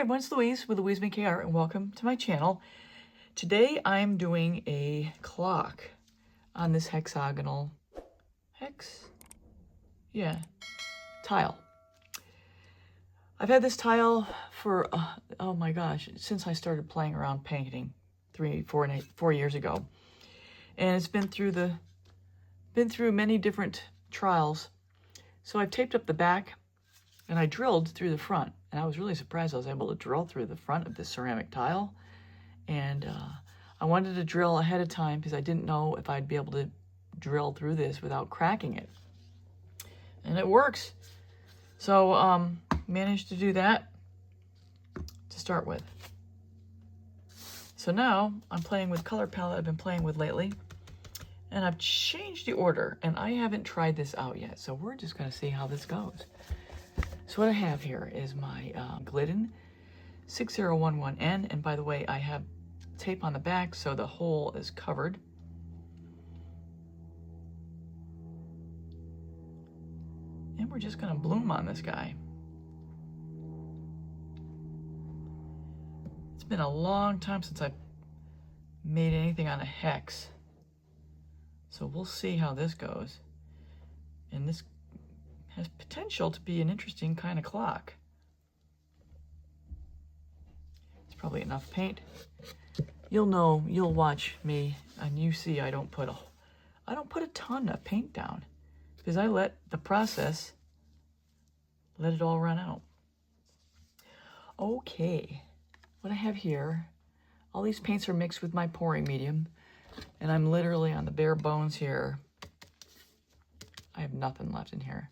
everyone, it's Louise with louisemckayart, and welcome to my channel. Today I'm doing a clock on this hexagonal tile. I've had this tile for oh my gosh, since I started playing around painting 4 years ago, and it's been through many different trials. So I've taped up the back and I drilled through the front, and I was really surprised I was able to drill through the front of this ceramic tile. And I wanted to drill ahead of time because I didn't know if I'd be able to drill through this without cracking it. And it works. So managed to do that to start with. So now I'm playing with color palette I've been playing with lately, and I've changed the order, and I haven't tried this out yet. So we're just gonna see how this goes. So what I have here is my Glidden 6011N, and by the way, I have tape on the back so the hole is covered. And we're just gonna bloom on this guy. It's been a long time since I've made anything on a hex. So we'll see how this goes. And this has potential to be an interesting kind of clock. It's probably enough paint. You'll know, you'll watch me, and you see I don't put a ton of paint down because I let the process, let it all run out. Okay, what I have here, all these paints are mixed with my pouring medium, and I'm literally on the bare bones here. I have nothing left in here.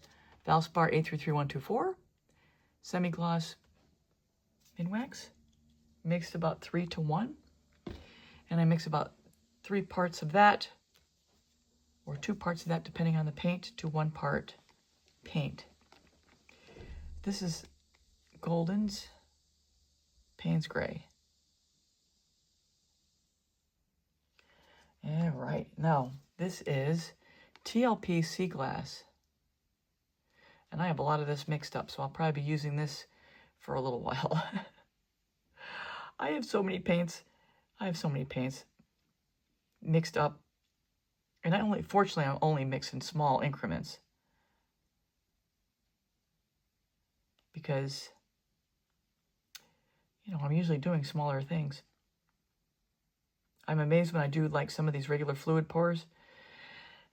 Valspar 833124, semi-gloss MinWax, mixed about 3 to 1. And I mix about 3 parts of that, or 2 parts of that, depending on the paint, to 1 part paint. This is Golden's Payne's Gray. All right, now this is TLP Sea Glass. And I have a lot of this mixed up, so I'll probably be using this for a little while. I have so many paints. Mixed up. And fortunately, I'm only mixing small increments. Because, you know, I'm usually doing smaller things. I'm amazed when I do like some of these regular fluid pours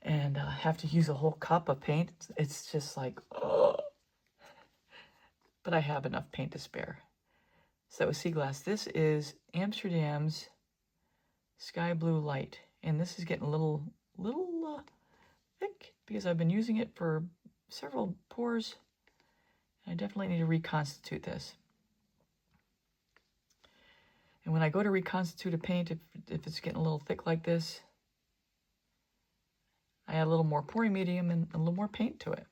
and have to use a whole cup of paint. It's just like, oh. But I have enough paint to spare. So that was Sea Glass. This is Amsterdam's Sky Blue Light. And this is getting a little thick because I've been using it for several pours. I definitely need to reconstitute this. And when I go to reconstitute a paint, if it's getting a little thick like this, I add a little more pouring medium and a little more paint to it.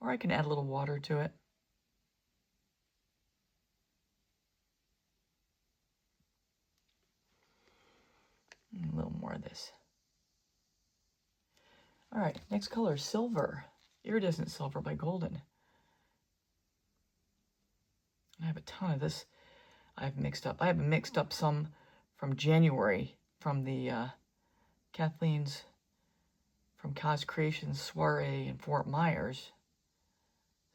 Or I can add a little water to it. And a little more of this. All right, next color is Silver. Iridescent Silver by Golden. I have a ton of this I've mixed up. I have mixed up some from January from the Kathleen's from Cos Creations soiree in Fort Myers.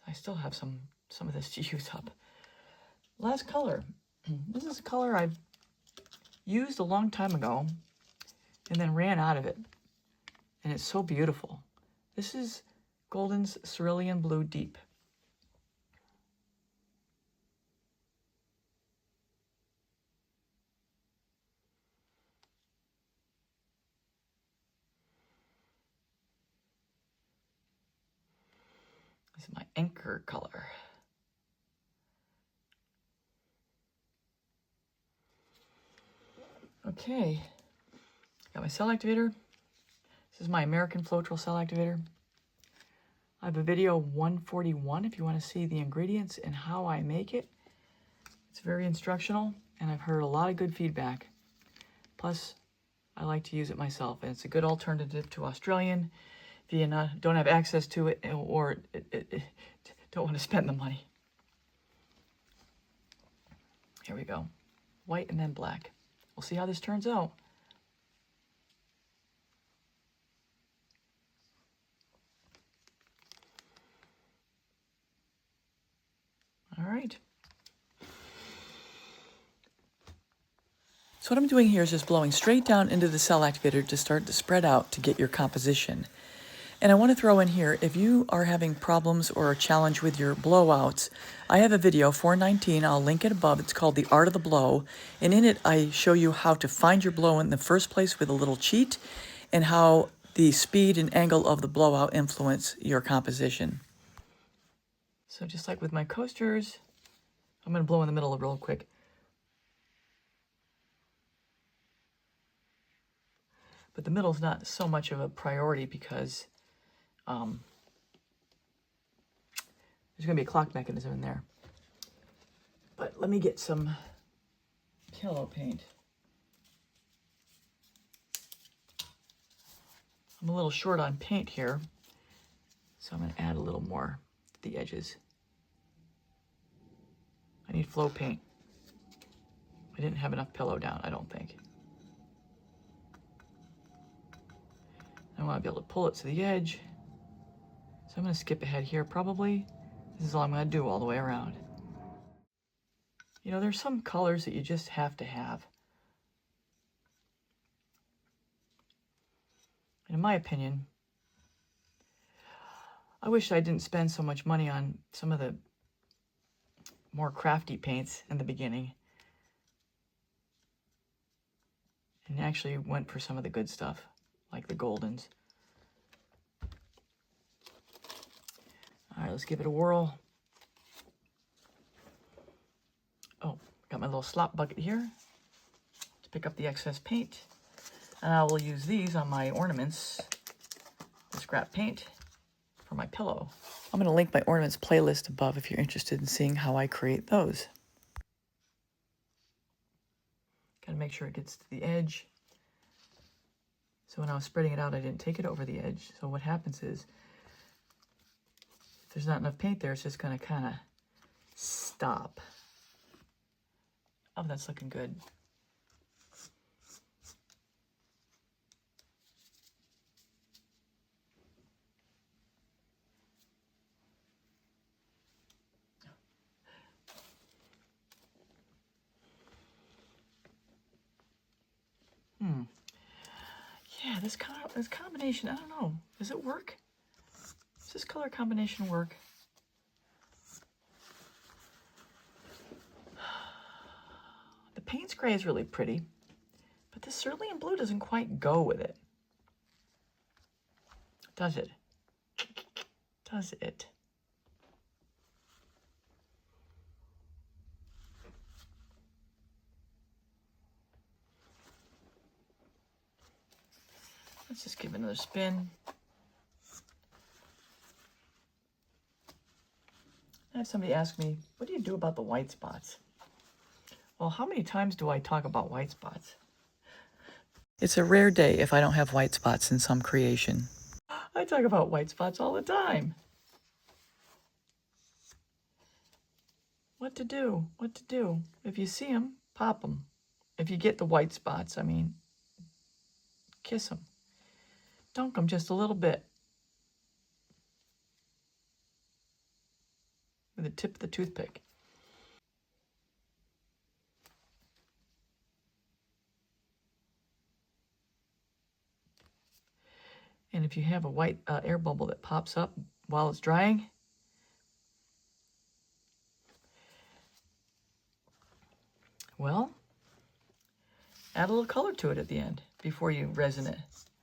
I still have some of this to use up. Last color. This is a color I've used a long time ago and then ran out of it. And it's so beautiful. This is Golden's Cerulean Blue Deep. This is my anchor color. Okay, got my cell activator. This is my American Floetrol cell activator. I have a video 141 if you want to see the ingredients and how I make it. It's very instructional, and I've heard a lot of good feedback. Plus, I like to use it myself, and it's a good alternative to Australian if you don't have access to it or don't want to spend the money. Here we go. White and then black. We'll see how this turns out. All right. So what I'm doing here is just blowing straight down into the cell activator to start to spread out to get your composition. And I want to throw in here, if you are having problems or a challenge with your blowouts, I have a video, 419, I'll link it above. It's called The Art of the Blow. And in it, I show you how to find your blow in the first place with a little cheat, and how the speed and angle of the blowout influence your composition. So just like with my coasters, I'm going to blow in the middle real quick. But the middle's not so much of a priority because there's going to be a clock mechanism in there. But let me get some pillow paint. I'm a little short on paint here, so I'm going to add a little more to the edges. I need flow paint. I didn't have enough pillow down, I don't think. I want to be able to pull it to the edge. So I'm going to skip ahead here probably. This is all I'm going to do all the way around. You know, there's some colors that you just have to have. And in my opinion, I wish I didn't spend so much money on some of the more crafty paints in the beginning. And actually went for some of the good stuff, like the goldens. All right, let's give it a whirl. Oh, got my little slop bucket here to pick up the excess paint. And I will use these on my ornaments, the scrap paint, for my pillow. I'm going to link my ornaments playlist above if you're interested in seeing how I create those. Got to make sure it gets to the edge. So when I was spreading it out, I didn't take it over the edge. So what happens is, if there's not enough paint there, it's just going to kind of stop. Oh, that's looking good. Yeah, this combination, I don't know. Does it work? Does this color combination work? The Payne's gray is really pretty, but this cerulean blue doesn't quite go with it. Does it? Does it? Let's just give it another spin. I had somebody ask me, what do you do about the white spots? Well, how many times do I talk about white spots? It's a rare day if I don't have white spots in some creation. I talk about white spots all the time. What to do? What to do? If you see them, pop them. If you get the white spots, I mean, kiss them. Dunk them just a little bit with the tip of the toothpick. And if you have a white air bubble that pops up while it's drying, well, add a little color to it at the end before you resin it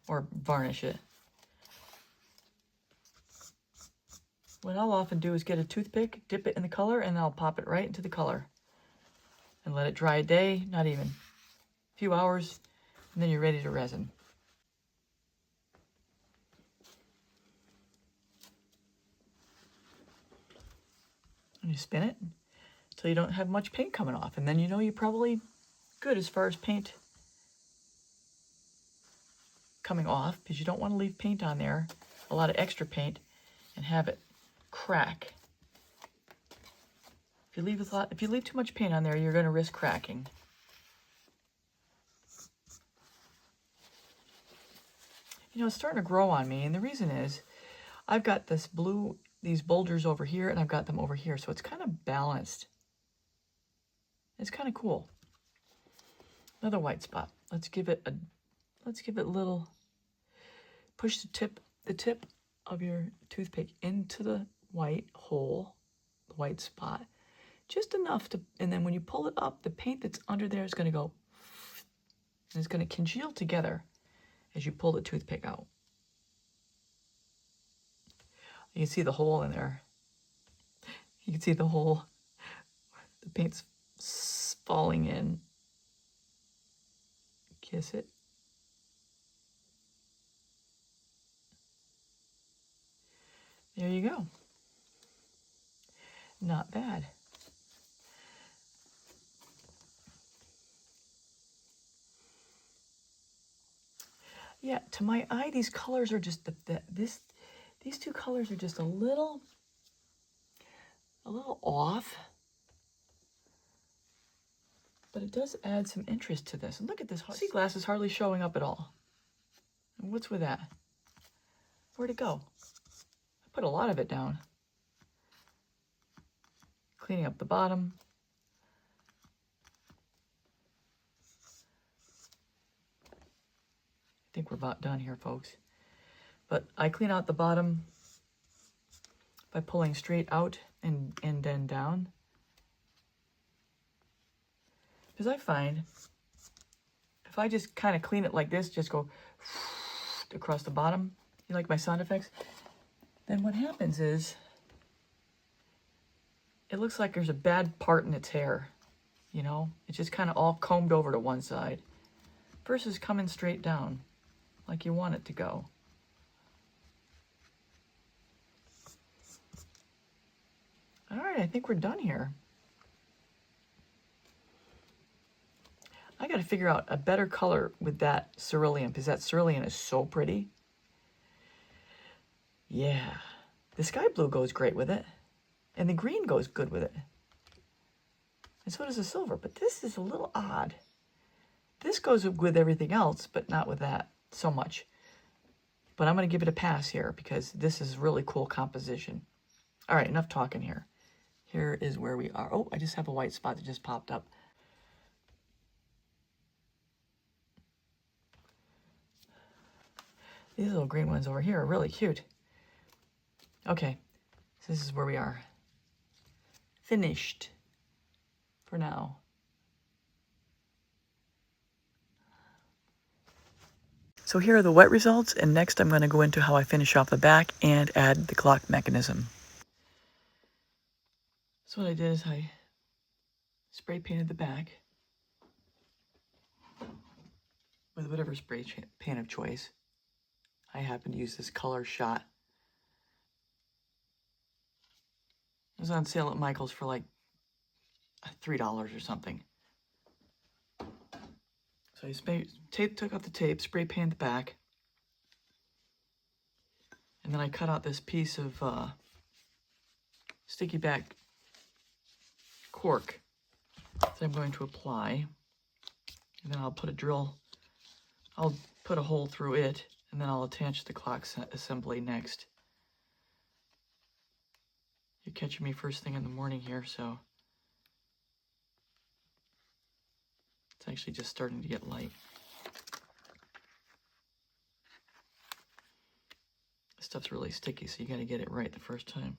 or varnish it. What I'll often do is get a toothpick, dip it in the color, and I'll pop it right into the color. And let it dry a day, not even a few hours, and then you're ready to resin. And you spin it until you don't have much paint coming off. And then you know you're probably good as far as paint coming off, because you don't want to leave paint on there, a lot of extra paint, and have it crack. If If you leave too much paint on there, you're going to risk cracking. You know, it's starting to grow on me, and the reason is I've got these boulders over here, and I've got them over here, so it's kind of balanced. It's kind of cool. Another white spot. Let's give it a little, push the tip of your toothpick into the white hole, the white spot, just enough to, and then when you pull it up, the paint that's under there is going to go, and it's going to congeal together as you pull the toothpick out. You can see the hole in there. You can see the hole. The paint's falling in. Kiss it. There you go. Not bad. Yeah, to my eye, these colors are just these two colors are just a little off. But it does add some interest to this. And look at this. Sea glass is hardly showing up at all. And what's with that? Where'd it go? I put a lot of it down. Cleaning up the bottom. I think we're about done here, folks. But I clean out the bottom by pulling straight out and then down. Because I find if I just kind of clean it like this, just go across the bottom, you like my sound effects, then what happens is it looks like there's a bad part in its hair, you know? It's just kind of all combed over to one side versus coming straight down like you want it to go. All right, I think we're done here. I got to figure out a better color with that cerulean, because that cerulean is so pretty. Yeah, the sky blue goes great with it, and the green goes good with it. And so does the silver, but this is a little odd. This goes with everything else, but not with that so much. But I'm going to give it a pass here, because this is really cool composition. All right, enough talking here. Here is where we are. Oh, I just have a white spot that just popped up. These little green ones over here are really cute. Okay, so this is where we are. Finished for now. So here are the wet results, and next I'm going to go into how I finish off the back and add the clock mechanism. So what I did is I spray painted the back with whatever spray paint of choice. I happen to use this color shot. It was on sale at Michael's for like $3 or something. So I took out the tape, spray painted the back, and then I cut out this piece of sticky back cork that I'm going to apply. And then I'll put I'll put a hole through it, and then I'll attach the clock assembly next. You're catching me first thing in the morning here, so it's actually just starting to get light. This stuff's really sticky, so you got to get it right the first time.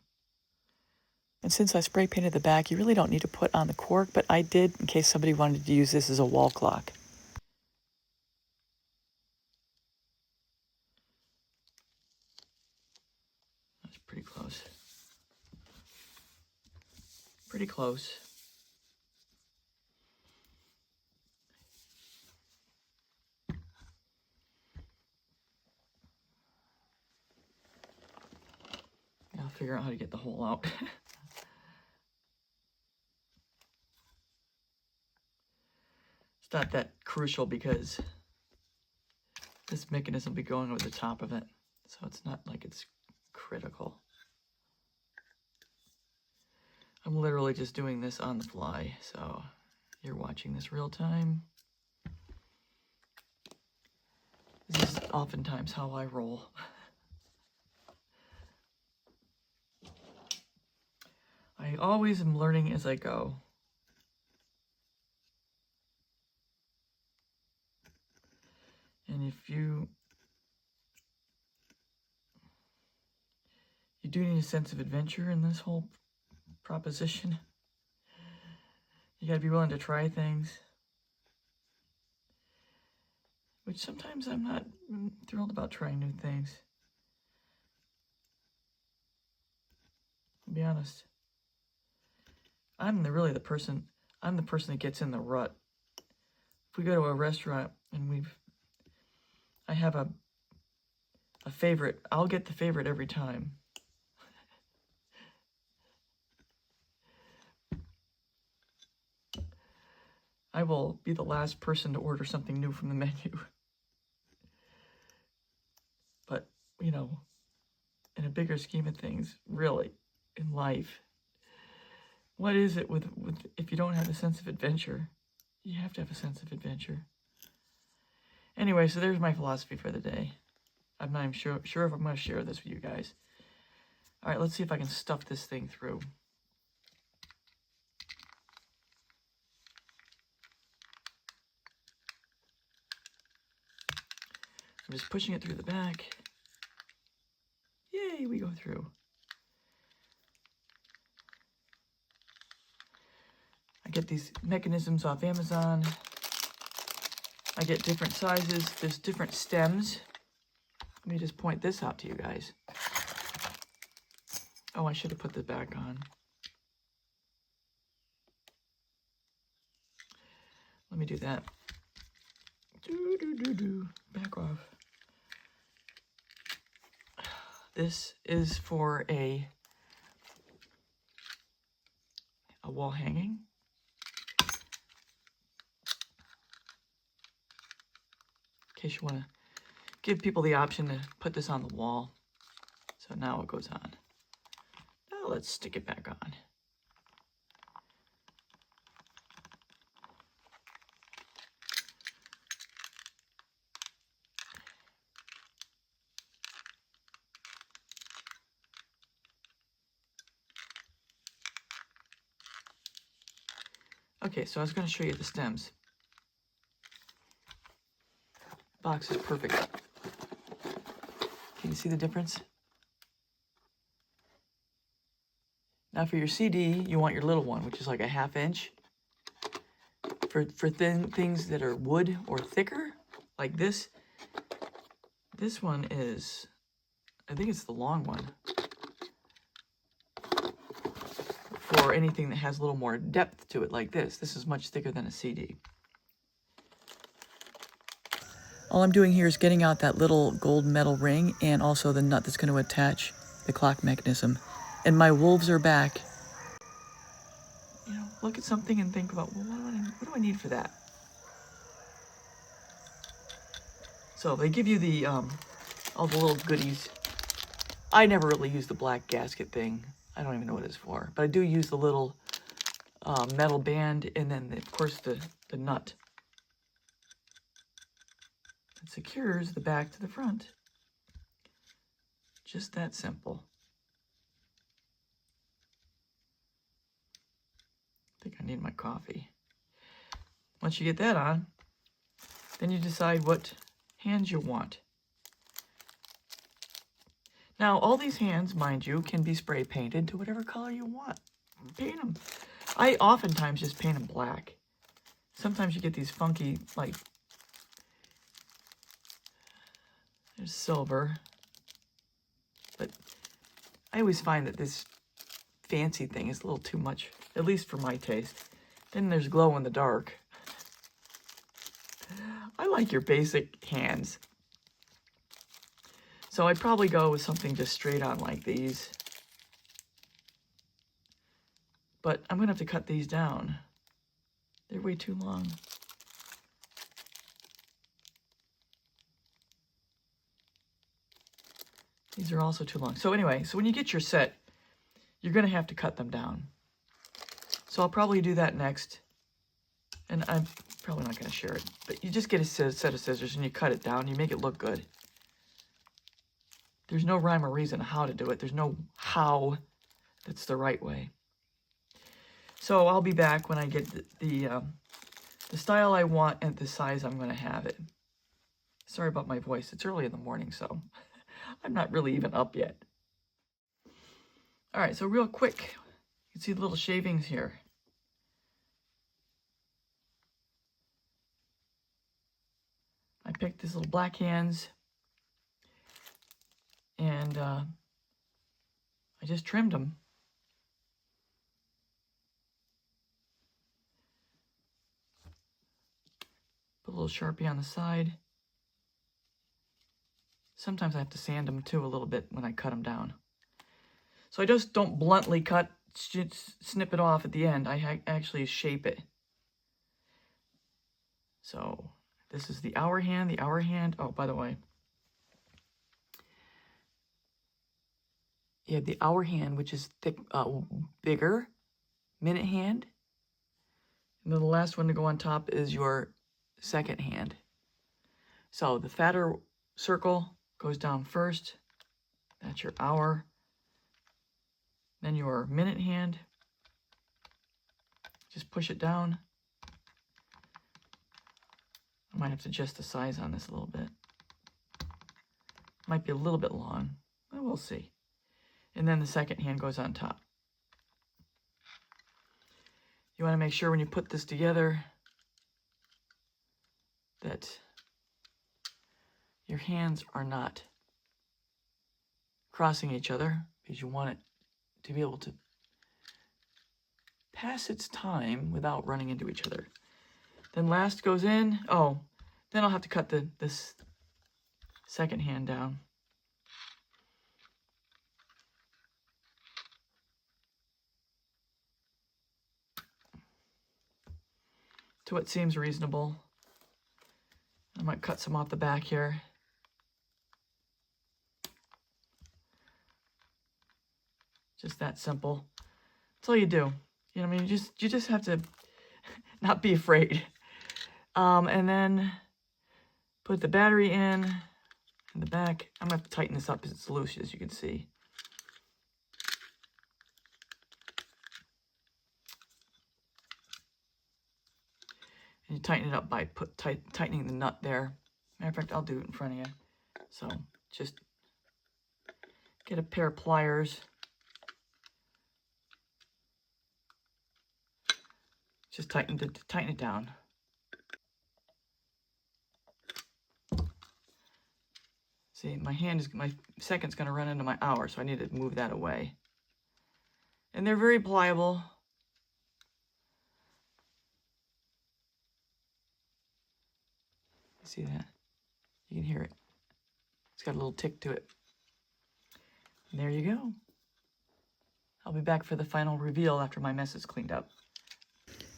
And since I spray painted the back, you really don't need to put on the cork, but I did in case somebody wanted to use this as a wall clock. That's pretty close. Pretty close. I'll figure out how to get the hole out. It's not that crucial because this mechanism will be going over the top of it, so it's not like it's critical. I'm literally just doing this on the fly, so you're watching this real time. This is oftentimes how I roll. I always am learning as I go. And if you do need a sense of adventure in this whole proposition. You gotta be willing to try things. Which sometimes I'm not thrilled about trying new things. I'll be honest. I'm the person that gets in the rut. If we go to a restaurant and I have a favorite, I'll get the favorite every time. I will be the last person to order something new from the menu. But, you know, in a bigger scheme of things, really, in life, what is it with if you don't have a sense of adventure? You have to have a sense of adventure. Anyway, so there's my philosophy for the day. I'm not even sure if I'm going to share this with you guys. All right, let's see if I can stuff this thing through. I'm just pushing it through the back. Yay, we go through. I get these mechanisms off Amazon. I get different sizes. There's different stems. Let me just point this out to you guys. Oh, I should have put this back on. Let me do that. Back off. This is for a wall hanging. In case you want to give people the option to put this on the wall. So now it goes on. Now let's stick it back on. Okay, so I was going to show you the stems. Box is perfect. Can you see the difference? Now for your CD, you want your little one, which is like a 1/2 inch. For thin things that are wood or thicker, like this one is, I think it's the long one. For anything that has a little more depth to it, like this is much thicker than a CD. All I'm doing here is getting out that little gold metal ring and also the nut that's going to attach the clock mechanism. And my wolves are back. You know, look at something and think about, well, what do I need for that? So they give you the all the little goodies. I never really use the black gasket thing. I don't even know what it's for. But I do use the little metal band and then, of course, the nut. It secures the back to the front. Just that simple. I think I need my coffee. Once you get that on, then you decide what hands you want. Now, all these hands, mind you, can be spray painted to whatever color you want. Paint them. I oftentimes just paint them black. Sometimes you get these funky, like, there's silver. But I always find that this fancy thing is a little too much, at least for my taste. Then there's glow in the dark. I like your basic hands. So I'd probably go with something just straight on like these. But I'm going to have to cut these down. They're way too long. These are also too long. So anyway, so when you get your set, you're going to have to cut them down. So I'll probably do that next. And I'm probably not going to share it. But you just get a set of scissors and you cut it down. You make it look good. There's no rhyme or reason how to do it. There's no how that's the right way. So I'll be back when I get the style I want and the size I'm going to have it. Sorry about my voice. It's early in the morning, so I'm not really even up yet. All right, so real quick, you can see the little shavings here. I picked these little black hands, and I just trimmed them. Put a little Sharpie on the side. Sometimes I have to sand them too a little bit when I cut them down. So I just don't bluntly cut, snip it off at the end. I actually shape it. So this is the hour hand. The hour hand, oh, by the way. You have the hour hand, which is thick, bigger, minute hand. And then the last one to go on top is your second hand. So the fatter circle goes down first. That's your hour. Then your minute hand. Just push it down. I might have to adjust the size on this a little bit. Might be a little bit long, but we'll see. And then the second hand goes on top. You want to make sure when you put this together that your hands are not crossing each other, because you want it to be able to pass its time without running into each other. Then last goes in. Oh, then I'll have to cut this second hand down. To what seems reasonable. I might cut some off the back here. Just that simple. That's all you do. You know what I mean? You just have to not be afraid. And then put the battery in the back. I'm going to have to tighten this up because it's loose, as you can see. And you tighten it up by tightening the nut there. Matter of fact, I'll do it in front of you. So just get a pair of pliers. Just tighten it down. See, my second's going to run into my hour, so I need to move that away. And they're very pliable. See that? You can hear it. It's got a little tick to it. And there you go. I'll be back for the final reveal after my mess is cleaned up.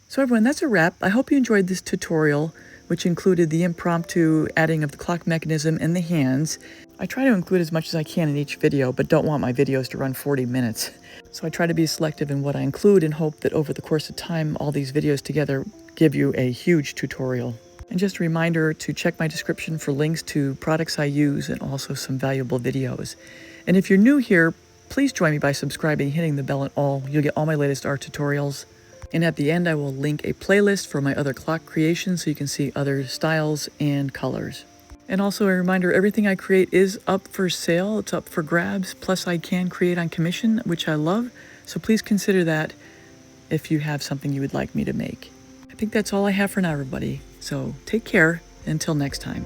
So everyone, that's a wrap. I hope you enjoyed this tutorial, which included the impromptu adding of the clock mechanism and the hands. I try to include as much as I can in each video, but don't want my videos to run 40 minutes. So I try to be selective in what I include and hope that over the course of time, all these videos together give you a huge tutorial. And just a reminder to check my description for links to products I use and also some valuable videos. And if you're new here, please join me by subscribing, hitting the bell and all. You'll get all my latest art tutorials. And at the end, I will link a playlist for my other clock creations so you can see other styles and colors. And also a reminder, everything I create is up for sale. It's up for grabs. Plus I can create on commission, which I love. So please consider that if you have something you would like me to make. I think that's all I have for now, everybody. So take care until next time.